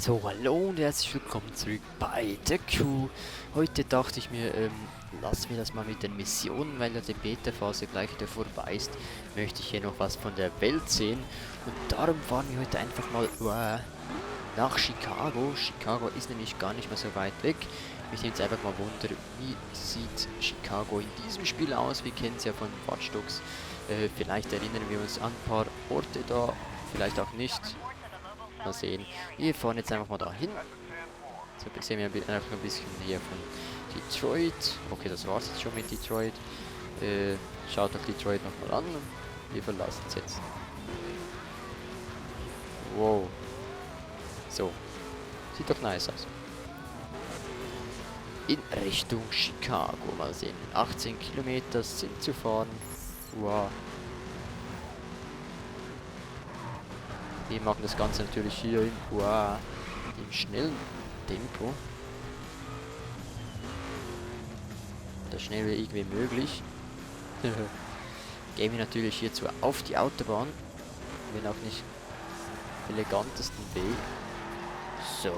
So, hallo und herzlich willkommen zurück bei der Crew. Heute dachte ich mir, lassen wir das mal mit den Missionen, weil ja die Beta-Phase gleich wieder vorbei ist, möchte ich hier noch was von der Welt sehen. Und darum fahren wir heute einfach mal nach Chicago. Chicago ist nämlich gar nicht mehr so weit weg. Mich nimmt es einfach mal Wunder, wie sieht Chicago in diesem Spiel aus? Wir kennen es ja von Watch Dogs. Vielleicht erinnern wir uns an ein paar Orte da, vielleicht auch nicht. Mal sehen. Wir fahren jetzt einfach mal dahin. So sehen wir einfach ein bisschen hier von Detroit. Okay, das war's jetzt schon mit Detroit. Schaut euch Detroit nochmal an. Wir verlassen es jetzt. Wow. So. Sieht doch nice aus. In Richtung Chicago. Mal sehen. 18 Kilometer sind zu fahren. Wow. Wir machen das Ganze natürlich hier im schnellen Tempo. Das schnell wie irgendwie möglich. Gehen wir natürlich hierzu auf die Autobahn. Wenn auch nicht elegantesten Weg. So.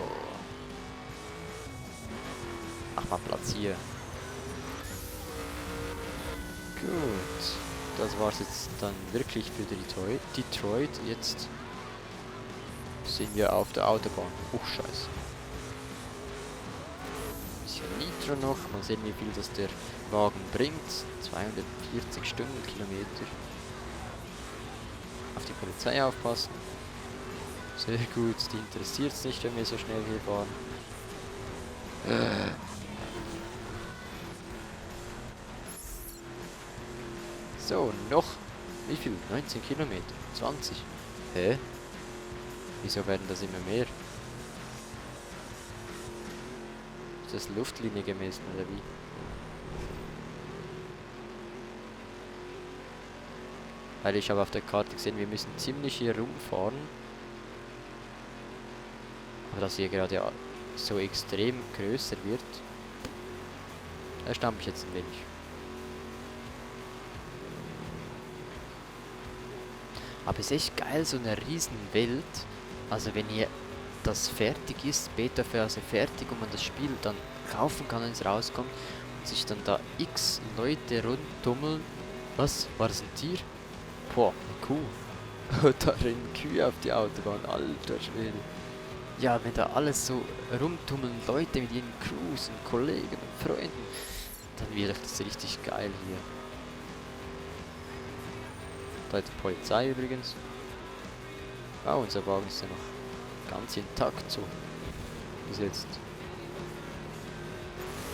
Mach mal Platz hier. Gut. Das war's jetzt dann wirklich für Detroit. Jetzt sind wir auf der Autobahn. Scheiße. Bisschen Nitro noch. Mal sehen, wie viel das der Wagen bringt. 240 Stundenkilometer. Auf die Polizei aufpassen. Sehr gut. Die interessiert es nicht, wenn wir so schnell hier fahren. So, noch. Wie viel? 19 Kilometer. 20. Hä? Wieso werden das immer mehr? Ist das Luftlinie gemessen oder wie? Weil ich habe auf der Karte gesehen, wir müssen ziemlich hier rumfahren. Aber dass hier gerade so extrem größer wird, erstaunt mich jetzt ein wenig. Aber es ist echt geil, so eine riesen Welt. Also wenn hier das fertig ist, Beta-Phase fertig und man das Spiel dann kaufen kann, wenn es rauskommt und sich dann da x Leute rundtummeln. Was? War das ein Tier? Boah, eine Kuh. Da rennen Kühe auf die Autobahn, alter Schwede. Ja, wenn da alles so rumtummeln, Leute mit ihren Crews und Kollegen und Freunden, dann wird das richtig geil hier. Da ist die Polizei übrigens. Ah, unser Wagen ist ja noch ganz intakt so. Bis jetzt.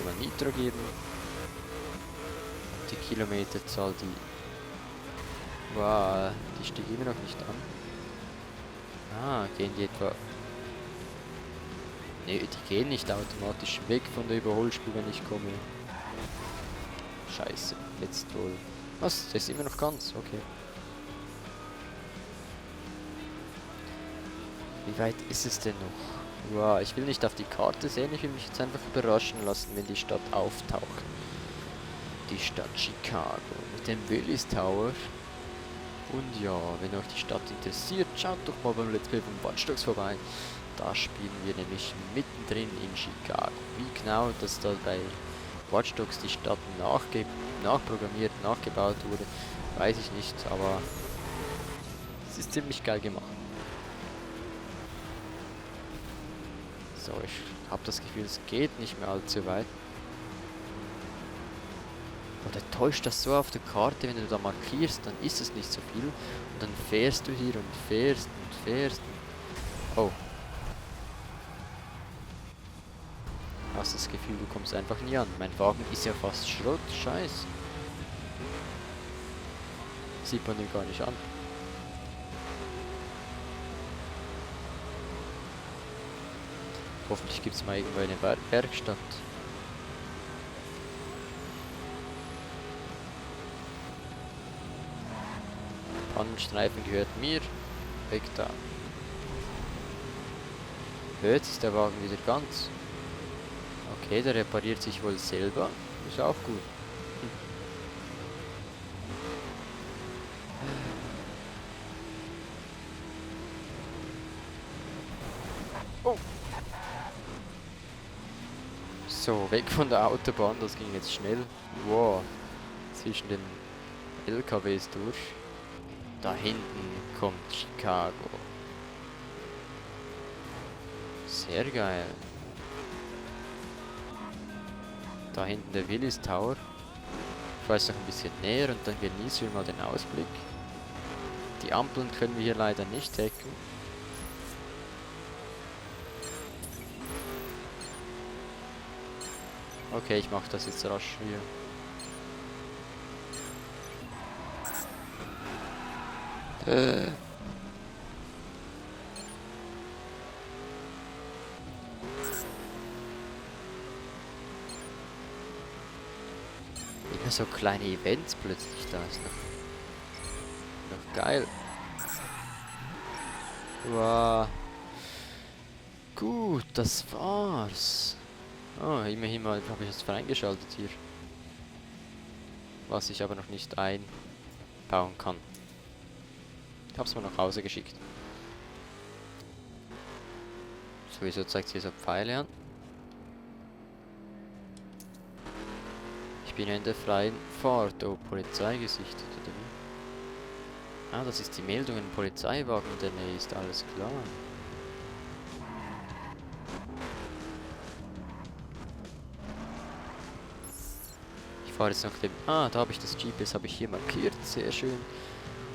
Immer Nitro geben. Die Kilometerzahl, die... Wow, die steht immer noch nicht an. Ah, gehen die etwa... Ne, die gehen nicht automatisch weg von der Überholspur, wenn ich komme. Scheiße, jetzt wohl. Was? Das ist immer noch ganz, okay. Wie weit ist es denn noch? Wow, ich will nicht auf die Karte sehen, ich will mich jetzt einfach überraschen lassen, wenn die Stadt auftaucht. Die Stadt Chicago mit dem Willis Tower. Und ja, wenn euch die Stadt interessiert, schaut doch mal beim Let's Play von Watch Dogs vorbei. Da spielen wir nämlich mittendrin in Chicago. Wie genau das da bei Watch Dogs die Stadt nachprogrammiert, nachgebaut wurde, weiß ich nicht, aber es ist ziemlich geil gemacht. So, ich habe das Gefühl, es geht nicht mehr allzu weit. Oder täuscht das so auf der Karte, wenn du da markierst, dann ist es nicht so viel. Und dann fährst du hier und fährst und fährst. Oh. Hast das Gefühl, du kommst einfach nie an. Mein Wagen ist ja fast Schrott. Scheiße. Sieht man den gar nicht an. Hoffentlich gibt es mal irgendwo eine Werkstatt. Pannenstreifen gehört mir. Weg da. Jetzt ist der Wagen wieder ganz. Okay, der repariert sich wohl selber. Ist auch gut. So, weg von der Autobahn, das ging jetzt schnell. Wow, zwischen den LKWs durch. Da hinten kommt Chicago. Sehr geil. Da hinten der Willis Tower. Ich fahre jetzt noch ein bisschen näher und dann genießen wir mal den Ausblick. Die Ampeln können wir hier leider nicht decken. Okay, ich mache das jetzt rasch hier. Immer so kleine Events plötzlich, da ist noch geil. Wow. Gut, das war's. Oh, immerhin mal habe ich es freigeschaltet hier. Was ich aber noch nicht einbauen kann. Ich habe es mal nach Hause geschickt. Sowieso zeigt hier so Pfeile an. Ich bin ja in der freien Fahrt. Oh, Polizei gesichtet, oder wie? Ah, das ist die Meldung, ein Polizeiwagen in der Nähe ist, alles klar. Ich fahre jetzt nach dem... Ah, da habe ich das GPS, habe ich hier markiert, sehr schön.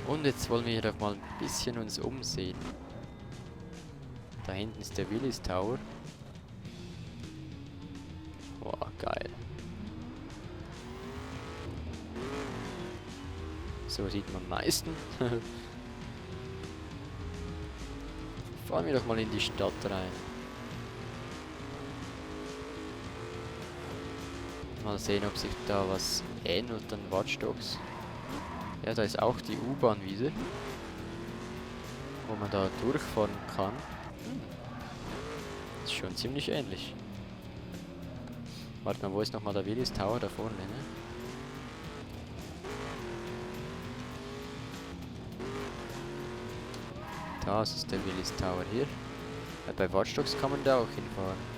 Und jetzt wollen wir doch mal ein bisschen uns umsehen. Da hinten ist der Willis Tower. Boah, geil. So sieht man am meisten. Fahren wir doch mal in die Stadt rein. Mal sehen, ob sich da was ähnelt an Watch Dogs. Ja, da ist auch die U-Bahn wieder. Wo man da durchfahren kann. Ist schon ziemlich ähnlich. Warte mal, wo ist nochmal der Willis Tower da vorne, ne? Das ist der Willis Tower hier. Ja, bei Watch Dogs kann man da auch hinfahren.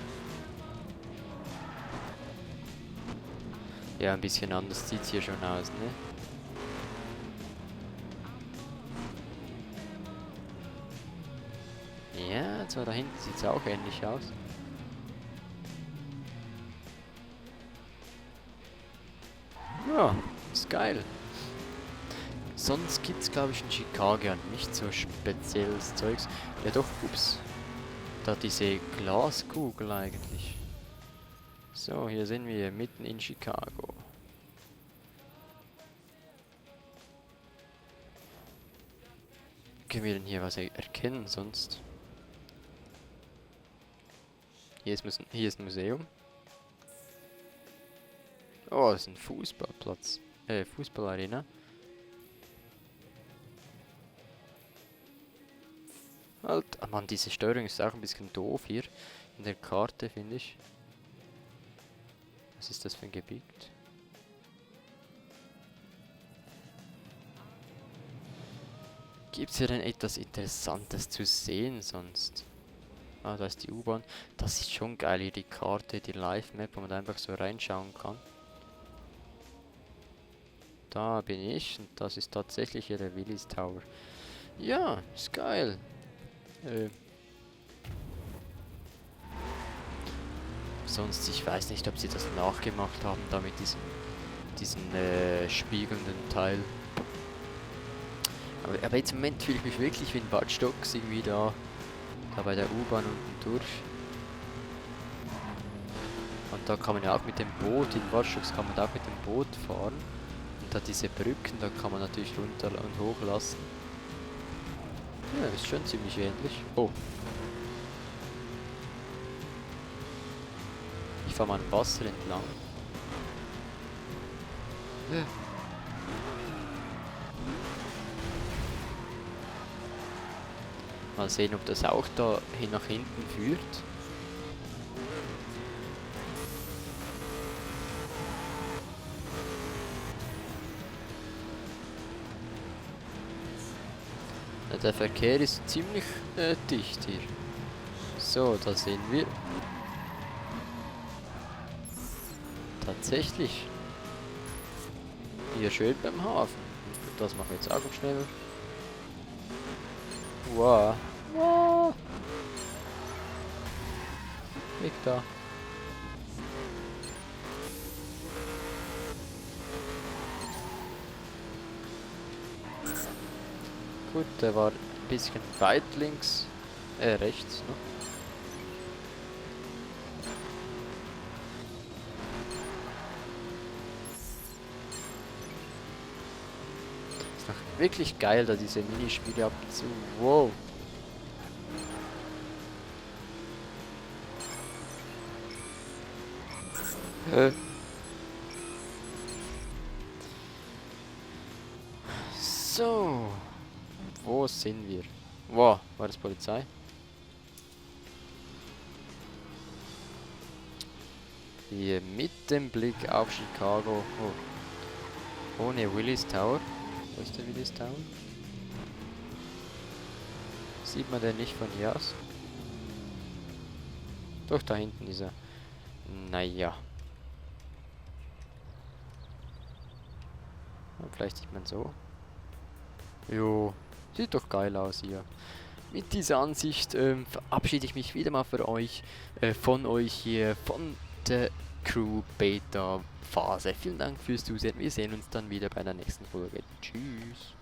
Ja, ein bisschen anders sieht es hier schon aus, ne? Ja, zwar da hinten sieht es auch ähnlich aus. Ja, ist geil. Sonst gibt es, glaube ich, in Chicago nicht so spezielles Zeugs. Ja doch, ups. Da diese Glaskugel eigentlich. So, hier sind wir mitten in Chicago. Können wir denn hier was erkennen sonst? Hier ist ein Museum. Oh, das ist ein Fußballplatz. Fußballarena. Halt, ah Mann, diese Steuerung ist auch ein bisschen doof hier in der Karte, finde ich. Was ist das für ein Gebiet? Gibt es hier denn etwas Interessantes zu sehen sonst? Ah, da ist die U-Bahn. Das ist schon geil hier, die Karte, die Live-Map, wo man da einfach so reinschauen kann. Da bin ich und das ist tatsächlich hier der Willis Tower. Ja, ist geil. Sonst, ich weiß nicht, ob sie das nachgemacht haben, da mit diesen spiegelnden Teil. Aber jetzt im Moment fühle ich mich wirklich wie ein Watch Dogs irgendwie da bei der U-Bahn unten durch. Und da kann man ja auch mit dem Boot, in Watch Dogs kann man da auch mit dem Boot fahren. Und da diese Brücken, da kann man natürlich runter und hoch lassen. Ja, ist schon ziemlich ähnlich. Oh. Ich fahre mal am Wasser entlang. Ja. Mal sehen, ob das auch da nach hinten führt. Ja, der Verkehr ist ziemlich dicht hier. So, da sehen wir. Tatsächlich. Hier schön beim Hafen. Das machen wir jetzt auch noch schnell. Wow. Wow. Weg da. Gut, der war ein bisschen weit links. Rechts, ne? Ist doch wirklich geil, da diese Minispiele ab und zu. Wow. So. Wo sind wir? Wow, war das Polizei? Hier mit dem Blick auf Chicago. Oh. Ohne Willis Tower. Wo ist der Willis Tower? Sieht man den nicht von hier aus? Doch, da hinten ist er. Naja. Vielleicht sieht man so. Jo, sieht doch geil aus hier. Mit dieser Ansicht verabschiede ich mich wieder mal für euch, von euch hier, von der Crew Beta Phase. Vielen Dank fürs Zusehen. Wir sehen uns dann wieder bei der nächsten Folge. Tschüss.